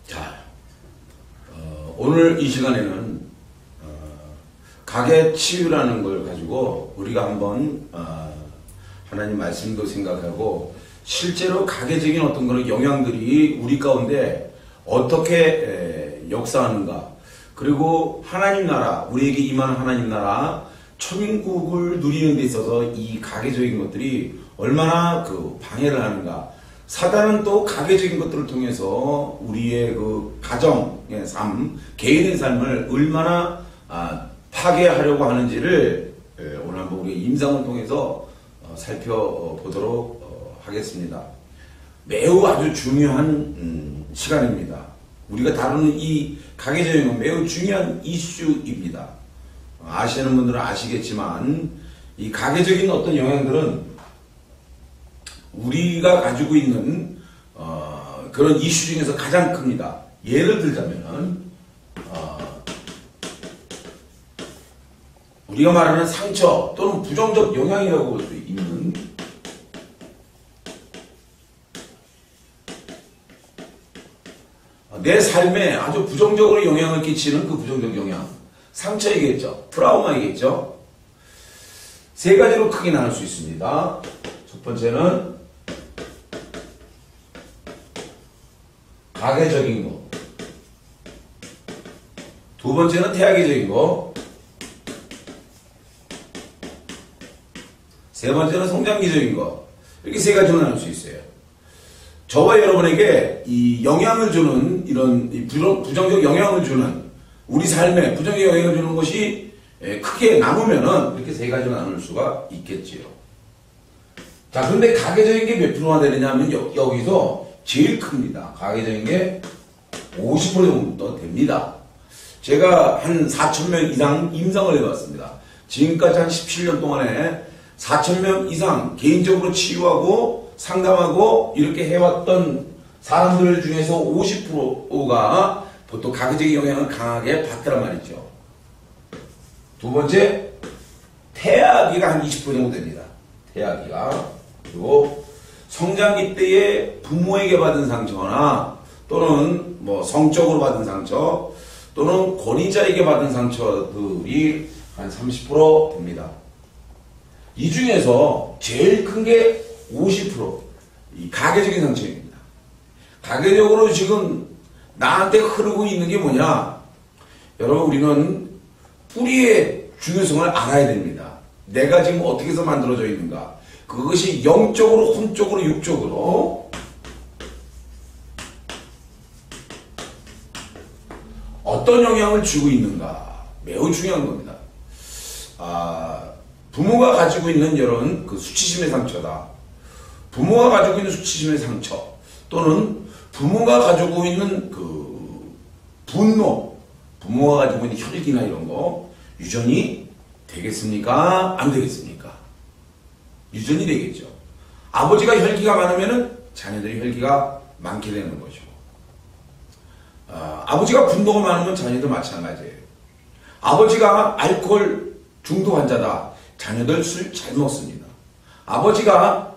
자, 오늘 이 시간에는 가계 치유라는 걸 가지고 우리가 한번 하나님 말씀도 생각하고 실제로 가계적인 어떤 그런 영향들이 우리 가운데 어떻게 역사하는가, 그리고 하나님 나라, 우리에게 임하는 하나님 나라 천국을 누리는 데 있어서 이 가계적인 것들이 얼마나 방해를 하는가. 사단은 또 가계적인 것들을 통해서 우리의 가정의 삶, 개인의 삶을 얼마나 파괴하려고 하는지를 오늘 한번 우리 임상을 통해서 살펴보도록 하겠습니다. 매우 아주 중요한 시간입니다. 우리가 다루는 이 가계적인 매우 중요한 이슈입니다. 아시는 분들은 아시겠지만 이 가계적인 어떤 영향들은 우리가 가지고 있는 그런 이슈 중에서 가장 큽니다. 예를 들자면 우리가 말하는 상처 또는 부정적 영향이라고 볼 수 있는 내 삶에 아주 부정적으로 영향을 끼치는 그 부정적 영향, 상처이겠죠. 트라우마이겠죠. 세 가지로 크게 나눌 수 있습니다. 첫 번째는 가계적인 거, 두 번째는 태아계적인 거, 세 번째는 성장기적인 거. 이렇게 세 가지로 나눌 수 있어요. 저와 여러분에게 이 영향을 주는 이런 부정적 영향을 주는 우리 삶에 부정적 영향을 주는 것이 크게 나누면은 이렇게 세 가지로 나눌 수가 있겠지요. 자, 그런데 가계적인 게 몇 프로나 되느냐면 여기서 제일 큽니다. 가계적인 게 50% 정도 됩니다. 제가 한 4,000명 이상 임상을 해봤습니다. 지금까지 한 17년 동안에 4,000명 이상 개인적으로 치유하고 상담하고 이렇게 해왔던 사람들 중에서 50%가 보통 가계적인 영향을 강하게 받더란 말이죠. 두 번째, 태아기가 한 20% 정도 됩니다. 태아기가. 그리고 성장기 때에 부모에게 받은 상처나 또는 성적으로 받은 상처 또는 권위자에게 받은 상처들이 한 30% 됩니다. 이 중에서 제일 큰 게 50%, 이 가계적인 상처입니다. 가계적으로 지금 나한테 흐르고 있는 게 뭐냐? 여러분, 우리는 뿌리의 중요성을 알아야 됩니다. 내가 지금 어떻게 해서 만들어져 있는가? 그것이 영적으로, 혼적으로, 육적으로 어떤 영향을 주고 있는가? 매우 중요한 겁니다. 부모가 가지고 있는 이런 수치심의 상처다. 부모가 가지고 있는 수치심의 상처 또는 부모가 가지고 있는 분노, 부모가 가지고 있는 혈기나 이런 거 유전이 되겠습니까? 안 되겠습니까? 유전이 되겠죠. 아버지가 혈기가 많으면 자녀들이 혈기가 많게 되는 거죠. 아버지가 분노가 많으면 자녀도 마찬가지예요. 아버지가 알코올 중독 환자다. 자녀들 술 잘 먹습니다. 아버지가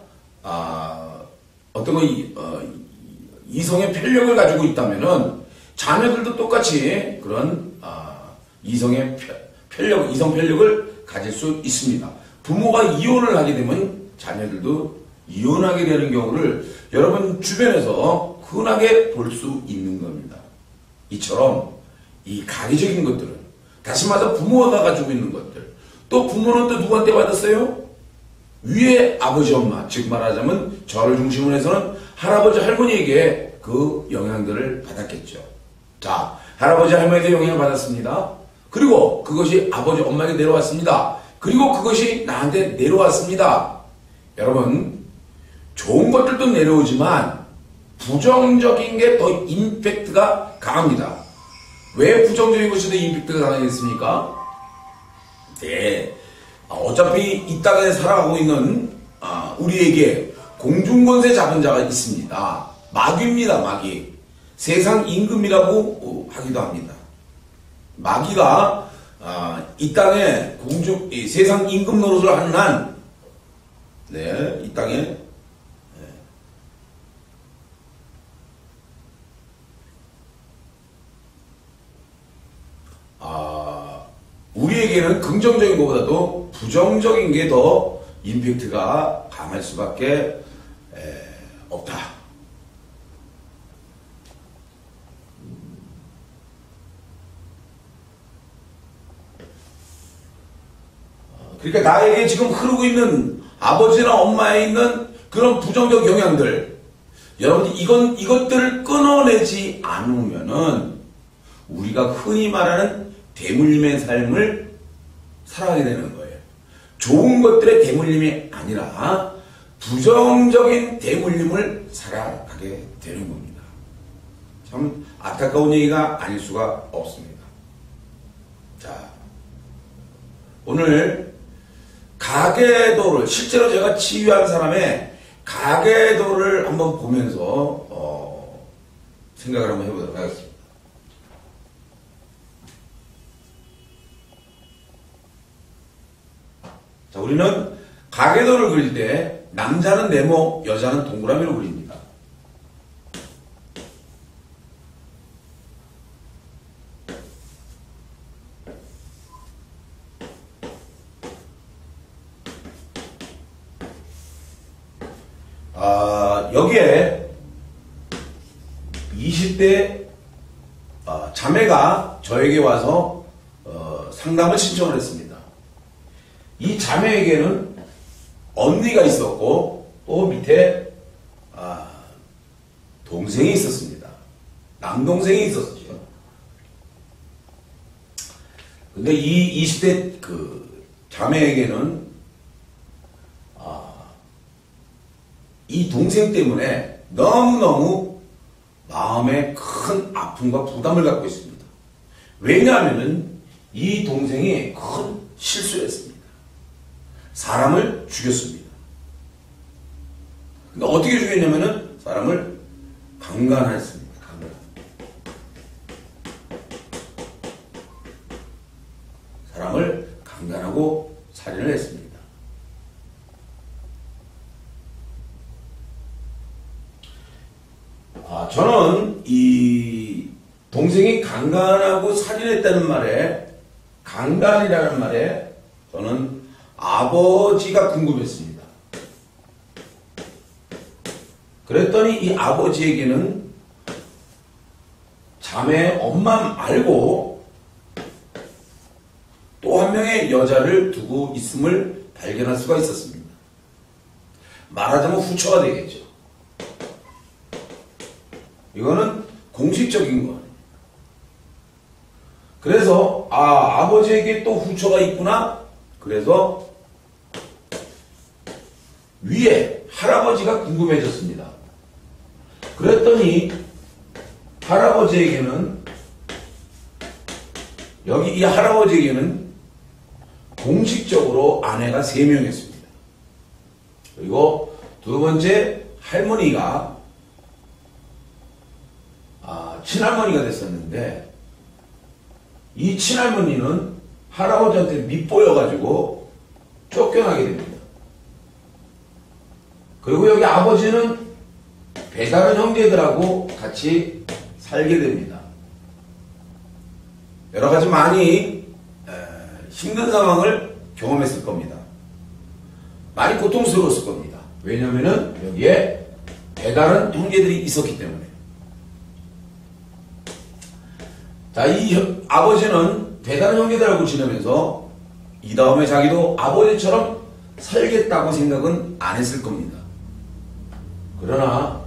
이성의 편력을 가지고 있다면은 자녀들도 똑같이 그런 이성의 편력, 이성 편력을 가질 수 있습니다. 부모가 이혼을 하게 되면 자녀들도 이혼하게 되는 경우를 여러분 주변에서 흔하게 볼 수 있는 겁니다. 이처럼 이 가계적인 것들은, 다시 말해서 부모가 가지고 있는 것들, 또 부모는 또 누구한테 받았어요? 위에 아버지, 엄마, 즉 말하자면 저를 중심으로 해서는 할아버지, 할머니에게 그 영향들을 받았겠죠. 자, 할아버지, 할머니에게 영향을 받았습니다. 그리고 그것이 아버지, 엄마에게 내려왔습니다. 그리고 그것이 나한테 내려왔습니다. 여러분, 좋은 것들도 내려오지만 부정적인 게 더 임팩트가 강합니다. 왜 부정적인 것이 더 임팩트가 강하겠습니까? 네, 어차피 이 땅에 살아가고 있는 우리에게 공중권세 잡은 자가 있습니다. 마귀입니다. 마귀. 세상 임금이라고 하기도 합니다. 마귀가 이 땅에 세상 임금 노릇을 하는 한, 이 땅에, 우리에게는 긍정적인 것보다도 부정적인 게 더 임팩트가 강할 수밖에 없다. 그러니까 나에게 지금 흐르고 있는 아버지나 엄마에 있는 그런 부정적 영향들, 여러분들 이것들을 끊어내지 않으면은 우리가 흔히 말하는 대물림의 삶을 살아가게 되는 거예요. 좋은 것들의 대물림이 아니라 부정적인 대물림을 살아가게 되는 겁니다. 참 안타까운 얘기가 아닐 수가 없습니다. 자, 오늘 가계도를, 실제로 제가 치유한 사람의 가계도를 한번 보면서 생각을 한번 해보도록 하겠습니다. 자, 우리는 가계도를 그릴 때 남자는 네모, 여자는 동그라미로 그립니다. 여기에 20대 자매가 저에게 와서 상담을 신청을 했습니다. 이 자매에게는 언니가 있었고 또 밑에 동생이 있었습니다. 남동생이 있었죠. 근데 이 20대 그 자매에게는 이 동생 때문에 너무너무 마음에 큰 아픔과 부담을 갖고 있습니다. 왜냐하면 이 동생이 큰 실수를 했습니다. 사람을 죽였습니다. 근데 어떻게 죽였냐면은 사람을 강간했습니다. 강간. 사람을 강간하고 살인을 했습니다. 저는 이 동생이 강간하고 살인했다는 말에, 강간이라는 말에 저는 아버지가 궁금했습니다. 그랬더니 이 아버지에게는 자매 엄마 말고 또 한 명의 여자를 두고 있음을 발견할 수가 있었습니다. 말하자면 후처가 되겠죠. 이거는 공식적인 거. 그래서 아버지에게 또 후처가 있구나. 그래서 위에 할아버지가 궁금해졌습니다. 그랬더니 할아버지에게는, 여기 이 할아버지에게는 공식적으로 아내가 3명이었습니다. 그리고 두 번째 할머니가 친할머니가 됐었는데, 이 친할머니는 할아버지한테 밉보여가지고 쫓겨나게 됩니다. 그리고 여기 아버지는 배다른 형제들하고 같이 살게 됩니다. 여러 가지 많이 힘든 상황을 경험했을 겁니다. 많이 고통스러웠을 겁니다. 왜냐하면 여기에 배다른 형제들이 있었기 때문에. 자, 이 아버지는 배다른 형제들하고 지내면서 이 다음에 자기도 아버지처럼 살겠다고 생각은 안 했을 겁니다. 그러나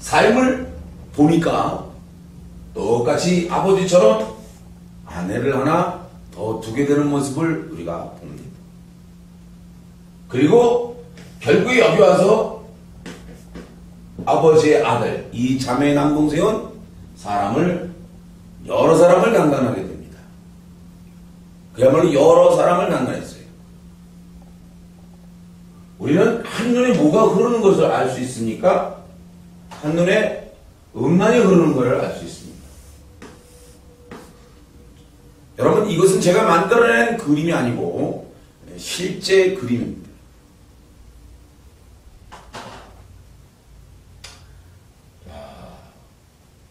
삶을 보니까 똑같이 아버지처럼 아내를 하나 더 두게 되는 모습을 우리가 봅니다. 그리고 결국에 여기 와서 아버지의 아들, 이 자매의 남동생은 여러 사람을 강간하게 됩니다. 그야말로 여러 사람을 강간했어요. 우리는 한눈에 뭐가 흐르는 것을 알 수 있으니까 한눈에 음란이 흐르는 것을 알 수 있습니다. 여러분, 이것은 제가 만들어낸 그림이 아니고 실제 그림입니다.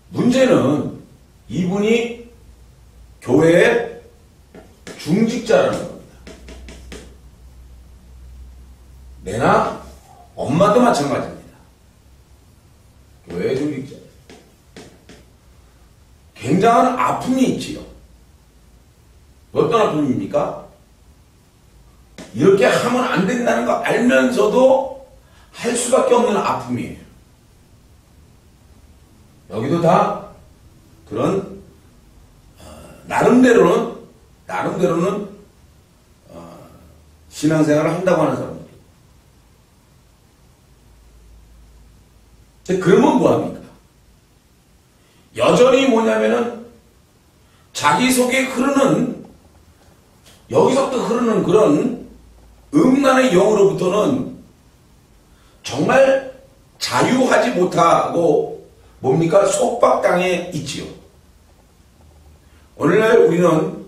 문제는 이분이 교회에 중직자라는 겁니다. 내나 엄마도 마찬가지입니다. 교회 중직자. 굉장한 아픔이 있지요. 어떤 아픔입니까? 이렇게 하면 안 된다는 거 알면서도 할 수밖에 없는 아픔이에요. 여기도 다 그런 나름대로는 신앙생활을 한다고 하는 사람들. 그러면 뭐합니까? 여전히 뭐냐면은 자기 속에 흐르는 여기서부터 흐르는 그런 음란의 영으로부터는 정말 자유하지 못하고 뭡니까? 속박당해 있지요. 오늘날 우리는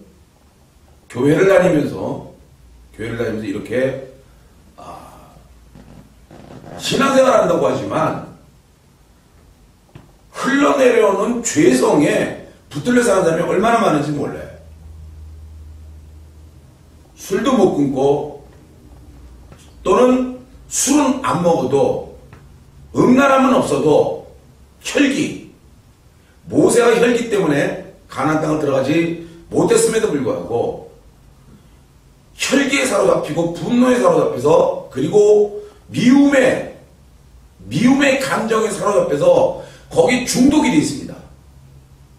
교회를 다니면서 이렇게 신앙생활 한다고 하지만 흘러내려오는 죄성에 붙들려 사는 사람이 얼마나 많은지 몰라요. 술도 못 끊고 또는 술은 안 먹어도 음란함은 없어도 혈기, 모세가 혈기 때문에 가나안 땅을 들어가지 못했음에도 불구하고 혈기에 사로잡히고 분노에 사로잡혀서 그리고 미움의 감정에 사로잡혀서 거기 중독이 되어 있습니다.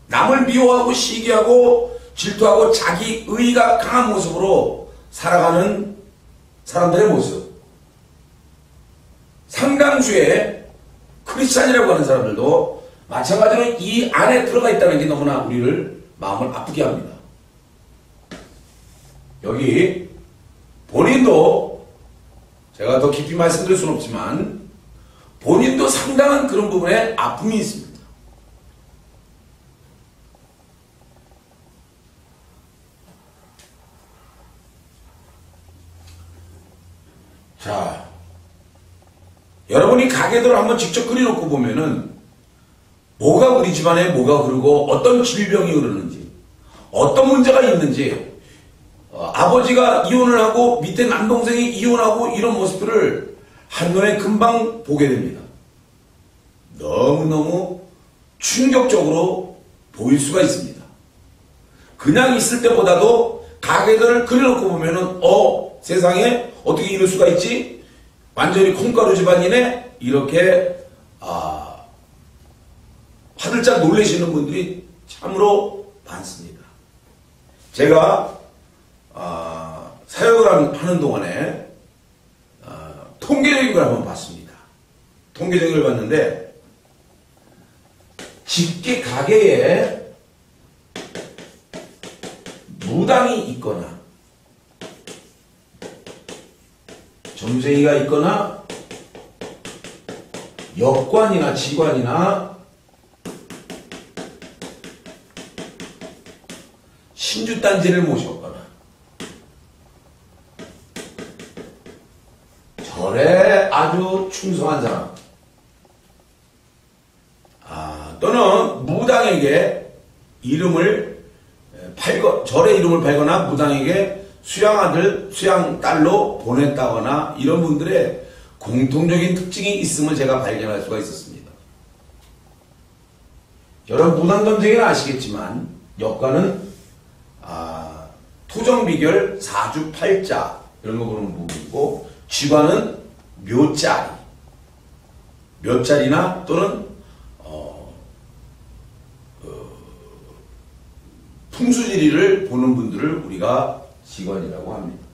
남을 미워하고 시기하고 질투하고 자기 의의가 강한 모습으로 살아가는 사람들의 모습. 상당수의 크리스찬이라고 하는 사람들도 마찬가지로 이 안에 들어가 있다는 게 너무나 우리를 마음을 아프게 합니다. 여기 본인도 제가 더 깊이 말씀드릴 수는 없지만 본인도 상당한 그런 부분에 아픔이 있습니다. 자, 여러분이 가게들을 한번 직접 그려놓고 보면은 뭐가 우리 집안에 뭐가 흐르고 어떤 질병이 흐르는지 어떤 문제가 있는지 아버지가 이혼을 하고 밑에 남동생이 이혼하고 이런 모습들을 한눈에 금방 보게 됩니다. 너무너무 충격적으로 보일 수가 있습니다. 그냥 있을 때보다도 가게들을 그려놓고 보면은 세상에 어떻게 이럴 수가 있지? 완전히 콩가루 집안이네? 이렇게 화들짝 놀라시는 분들이 참으로 많습니다. 제가 사역을 하는 동안에 통계적인 걸 한번 봤습니다. 통계적인 걸 봤는데 집게 가게에 무당이 있거나 점쟁이가 있거나 역관이나 지관이나 신주단지를 모셨거나 절에 아주 충성한 사람 또는 무당에게 절의 이름을 팔거나 무당에게 수양아들, 수양딸로 보냈다거나 이런 분들의 공통적인 특징이 있음을 제가 발견할 수가 있었습니다. 여러분 무당점쟁이는 아시겠지만 역관은 토정비결 사주팔자 이런 거 보는 부분이고 쥐관은 묘자리나 또는 풍수지리를 보는 분들을 우리가 지관이라고 합니다.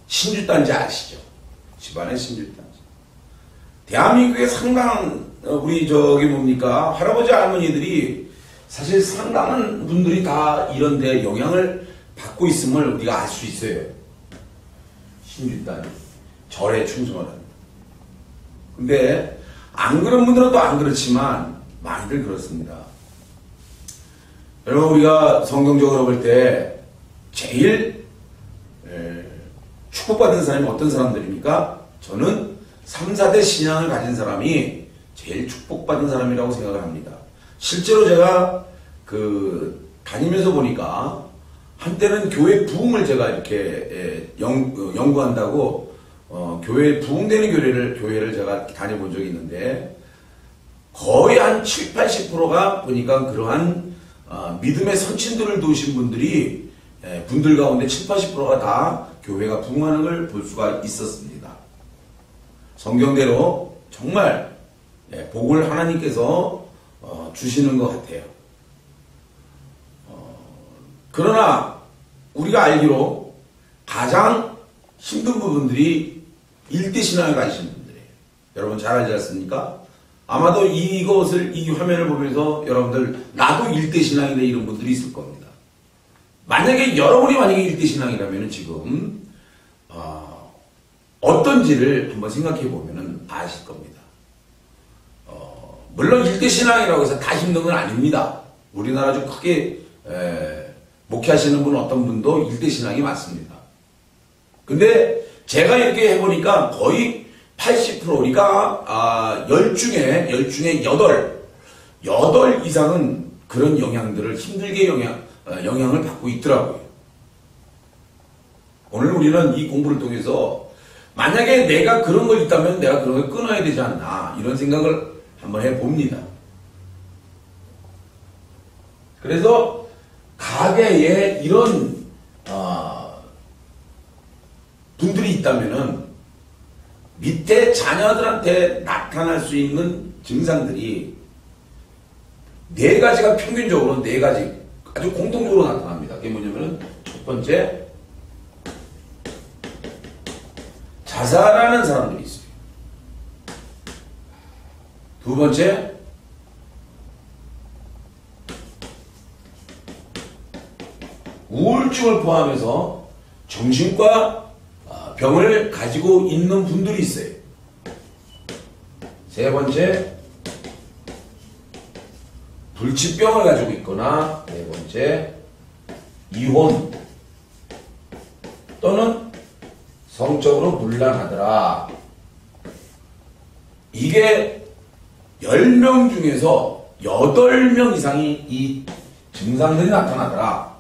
신주단지 아시죠? 집안의 신주단지. 대한민국의 상당한 우리 할아버지 할머니들이 사실 상당한 분들이 다 이런 데 영향을 받고 있음을 우리가 알 수 있어요. 신주단지. 절에 충성을 합니다. 근데 안 그런 분들은 또 안 그렇지만 많이들 그렇습니다. 여러분 우리가 성경적으로 볼 때 제일 축복받은 사람이 어떤 사람들입니까? 저는 3, 4대 신앙을 가진 사람이 제일 축복받은 사람이라고 생각을 합니다. 실제로 제가 다니면서 보니까 한때는 교회 부흥을 제가 이렇게 연구한다고 교회 부흥되는 교회를 제가 다녀본 적이 있는데 거의 한 7, 80%가 보니까 그러한 믿음의 선친들을 두신 분들 가운데 7, 80%가 다 교회가 부흥하는 걸 볼 수가 있었습니다. 성경대로 정말 복을 하나님께서 주시는 것 같아요. 그러나 우리가 알기로 가장 힘든 부분들이 일대신앙을 가지신 분들이에요. 여러분 잘 알지 않습니까? 아마도 이 화면을 보면서 여러분들 나도 일대신앙이네 이런 분들이 있을 겁니다. 여러분이 만약에 일대신앙이라면 지금 어떤지를 한번 생각해 보면 아실 겁니다. 물론 일대신앙이라고 해서 다 힘든 건 아닙니다. 우리나라 좀 크게 목회하시는 분 어떤 분도 일대신앙이 많습니다. 근데 제가 이렇게 해보니까 거의 80% 그러니까 10중에 8 이상은 그런 영향들을 힘들게 영향을 받고 있더라고요. 오늘 우리는 이 공부를 통해서 만약에 내가 그런 걸 있다면 내가 그런 걸 끊어야 되지 않나 이런 생각을 한번 해봅니다. 그래서 가게에 이런 분들이 있다면은 밑에 자녀들한테 나타날 수 있는 증상들이 4가지가 평균적으로 4가지 아주 공통적으로 나타납니다. 그게 뭐냐면은 첫 번째 자살하는 사람들이 있어요. 두 번째 우울증을 포함해서 정신과 병을 가지고 있는 분들이 있어요. 세 번째 불치병을 가지고 있거나 네 번째 이혼 또는 성적으로 문란하더라. 이게 10명 중에서 8명 이상이 이 증상들이 나타나더라.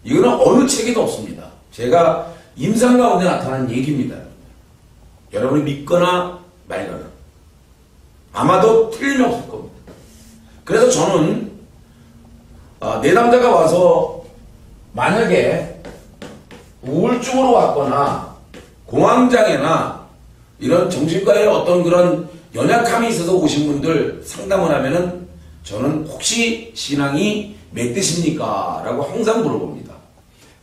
이거는 어느 책에도 없습니다. 제가 임상 가운데 나타난 얘기입니다. 여러분이 믿거나 말거나 아마도 틀림없을 겁니다. 그래서 저는 내담자가 와서 만약에 우울증으로 왔거나 공황장애나 이런 정신과의 어떤 그런 연약함이 있어서 오신 분들 상담을 하면은 저는 혹시 신앙이 몇 대십니까? 라고 항상 물어봅니다.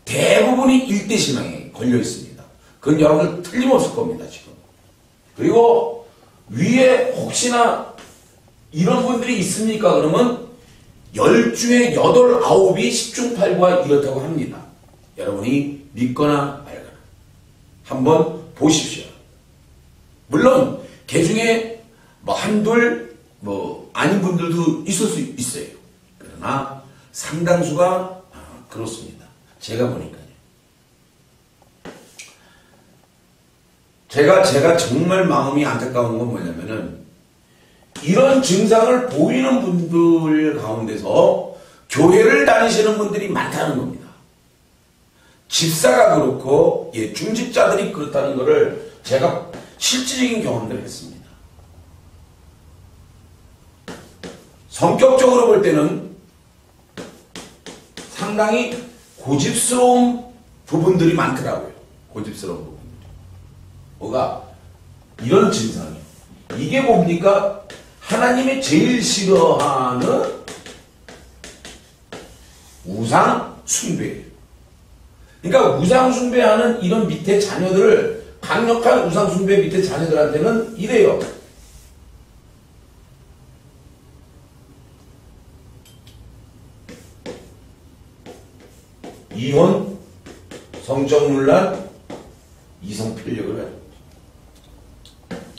대부분이 1대 신앙에 걸려 있습니다. 그건 여러분들 틀림없을 겁니다, 지금. 그리고 위에 혹시나 이런 분들이 있습니까? 그러면 10중에 8, 9이 10중 8구가 이렇다고 합니다. 여러분이 믿거나 말거나 한번 보십시오. 물론 개 중에 한둘 아닌 분들도 있을 수 있어요. 그러나 상당수가 그렇습니다. 제가 보니까요. 제가 정말 마음이 안타까운 건 뭐냐면은 이런 증상을 보이는 분들 가운데서 교회를 다니시는 분들이 많다는 겁니다. 집사가 그렇고 중직자들이 그렇다는 것을 제가 실질적인 경험들을 했습니다. 성격적으로 볼 때는 상당히 고집스러운 부분들이 많더라고요. 고집스러운 부분들이. 뭐가? 이런 증상이에요. 이게 뭡니까? 하나님이 제일 싫어하는 우상 숭배예요. 그러니까 우상 숭배하는 이런 밑에 자녀들을 강력한 우상 숭배 밑에 자녀들한테는 이래요. 이혼, 성적 논란, 이성 필력을 가지고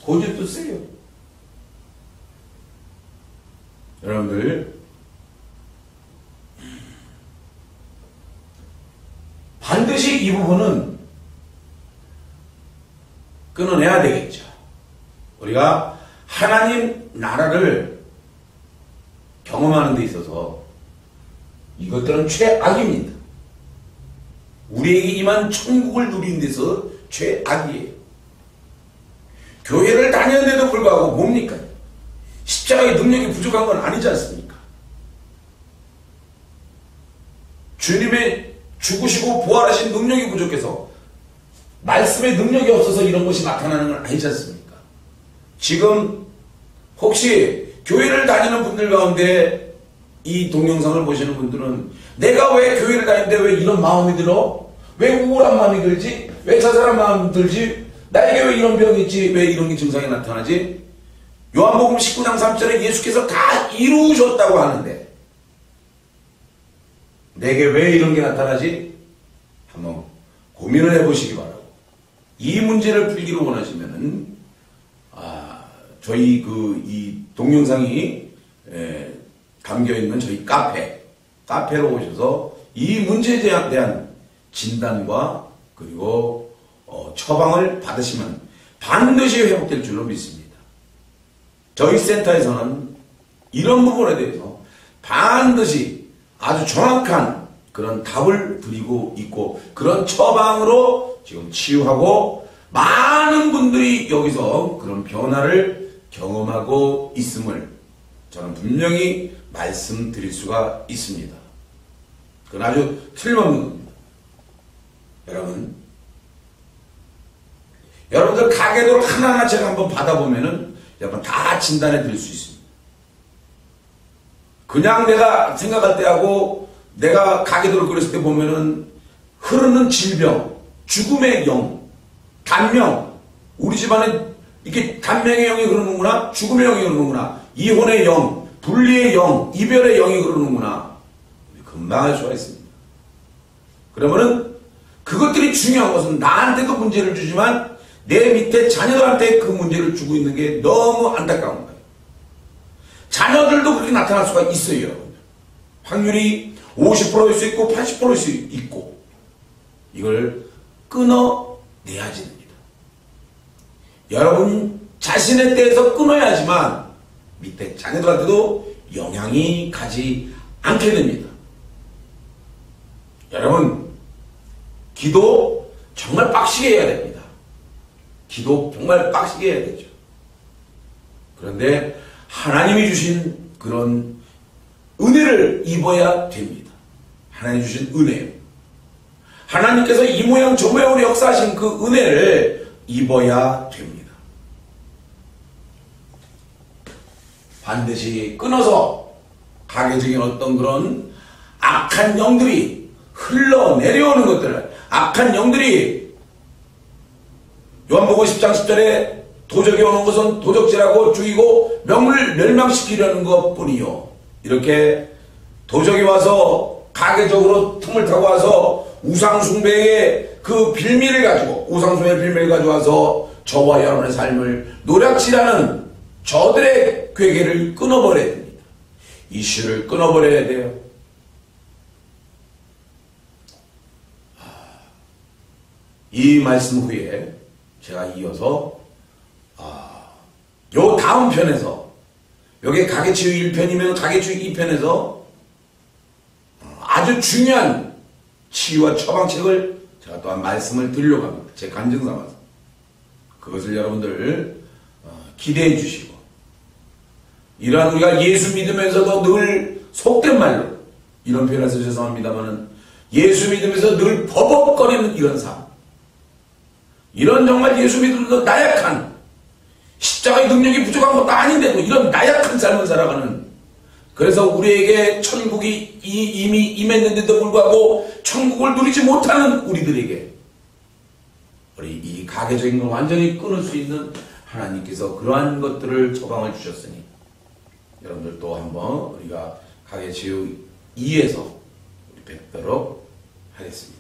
고집도 세요. 여러분들 반드시 이 부분은 끊어내야 되겠죠. 우리가 하나님 나라를 경험하는 데 있어서 이것들은 최악입니다. 우리에게 임한 천국을 누리는 데서 죄악이에요. 교회를 다녔는데도 불구하고 뭡니까? 십자가의 능력이 부족한 건 아니지 않습니까? 주님의 죽으시고 부활하신 능력이 부족해서 말씀의 능력이 없어서 이런 것이 나타나는 건 아니지 않습니까? 지금 혹시 교회를 다니는 분들 가운데 이 동영상을 보시는 분들은 내가 왜 교회를 다니는데 왜 이런 마음이 들어? 왜 우울한 마음이 들지? 왜 자살한 마음이 들지? 나에게 왜 이런 병이 있지? 왜 이런 게 증상이 나타나지? 요한복음 19장 3절에 예수께서 다 이루셨다고 하는데 내게 왜 이런 게 나타나지? 한번 고민을 해보시기 바라고, 이 문제를 풀기를 원하시면은 저희 이 동영상이 담겨있는 저희 카페로 오셔서 이 문제에 대한 진단과 그리고 처방을 받으시면 반드시 회복될 줄로 믿습니다. 저희 센터에서는 이런 부분에 대해서 반드시 아주 정확한 그런 답을 드리고 있고, 그런 처방으로 지금 치유하고 많은 분들이 여기서 그런 변화를 경험하고 있음을 저는 분명히 말씀드릴 수가 있습니다. 그건 아주 틀림없는 겁니다. 여러분들 가계도를 하나하나 제가 한번 받아보면은 여러분 다 진단해 드릴 수 있습니다. 그냥 내가 생각할 때하고 내가 가계도를 그렸을 때 보면은 흐르는 질병, 죽음의 영, 단명, 우리 집안에 이렇게 단명의 영이 흐르는구나, 죽음의 영이 흐르는구나, 이혼의 영, 분리의 영, 이별의 영이 흐르는구나, 금방 알 수가 있습니다. 그러면은 그것들이 중요한 것은 나한테도 문제를 주지만 내 밑에 자녀들한테 그 문제를 주고 있는 게 너무 안타까운 거예요. 자녀들도 그렇게 나타날 수가 있어요. 확률이 50%일 수 있고 80%일 수 있고, 이걸 끊어내야지 됩니다. 여러분 자신에 대해서 끊어야지만 밑에 자녀들한테도 영향이 가지 않게 됩니다. 여러분, 기도 정말 빡시게 해야 됩니다. 기도 정말 빡시게 해야 되죠. 그런데 하나님이 주신 그런 은혜를 입어야 됩니다. 하나님이 주신 은혜, 하나님께서 이 모양 저 모양으로 역사하신 그 은혜를 입어야 됩니다. 반드시 끊어서 가계적인 어떤 그런 악한 영들이 흘러내려오는 것들을, 악한 영들이 요한복음 10장 10절에 도적이 오는 것은 도적질하고 죽이고 명을 멸망시키려는 것뿐이요, 이렇게 도적이 와서 가계적으로 틈을 타고 와서 우상숭배의 그 빌미를 가지고, 우상숭배의 빌미를 가지고 와서 저와 여러분의 삶을 노략질하는 저들의 괴계를 끊어버려야 됩니다. 이슈를 끊어버려야 돼요. 이 말씀 후에 제가 이어서 요 다음 편에서, 요게 가계치유 1편이면 가계치유 2편에서 아주 중요한 치유와 처방책을 제가 또한 말씀을 드리려고 합니다. 제 간증 삼아서 그것을 여러분들 기대해 주시고, 이러한 우리가 예수 믿으면서도 늘 속된 말로, 이런 표현에서 죄송합니다만은 예수 믿으면서 늘 버벅거리는 이런 삶, 이런 정말 예수 믿으면서 나약한, 십자가의 능력이 부족한 것도 아닌데도 이런 나약한 삶을 살아가는, 그래서 우리에게 천국이 이미 임했는데도 불구하고 천국을 누리지 못하는 우리들에게 우리 이 가계적인 걸 완전히 끊을 수 있는 하나님께서 그러한 것들을 처방을 주셨으니, 여러분들 또 한번 우리가 가계치유 2에서 뵙도록 하겠습니다.